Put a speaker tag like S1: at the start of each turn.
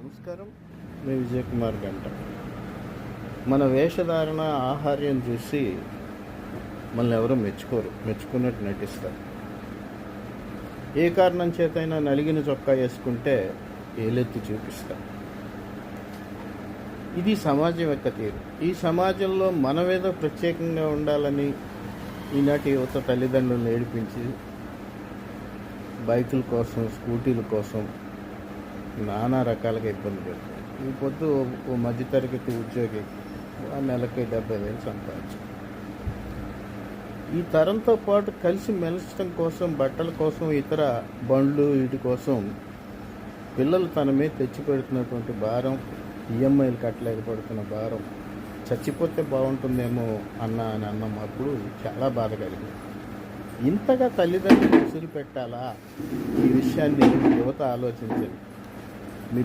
S1: నమస్కారం. మీ విజయ్ కుమార్ గంట. మన వేషధారణ, ఆహార్యం చూసి మనల్ని ఎవరూ మెచ్చుకున్నట్టు నటిస్తారు. ఏ కారణం చేతైనా నలిగిన చొక్కా వేసుకుంటే ఏలెత్తి చూపిస్తారు. ఇది సమాజం యొక్క తీరు. ఈ సమాజంలో మనమేదో ప్రత్యేకంగా ఉండాలని ఈనాటి యువత తల్లిదండ్రులను ఏడిపించి బైకుల కోసం, స్కూటీల కోసం నానా రకాలుగా ఇబ్బంది పెడుతుంది. ఈ పొద్దు ఓ మధ్యతరగతి ఉద్యోగి నెలకి 70,000 సంపాదించు. ఈ తరంతో పాటు కలిసి మెలచడం కోసం, బట్టల కోసం, ఇతర బండ్లు వీటి కోసం పిల్లలు తన మీద తెచ్చి పెడుతున్నటువంటి భారం, ఈఎంఐలు కట్టలేకపోతున్న భారం, చచ్చిపోతే బాగుంటుందేమో అని అన్నప్పుడు చాలా బాధ కలిగింది. ఇంతగా తల్లిదండ్రులు విసిరి పెట్టాలా? ఈ విషయాన్ని యువత ఆలోచించండి. మీ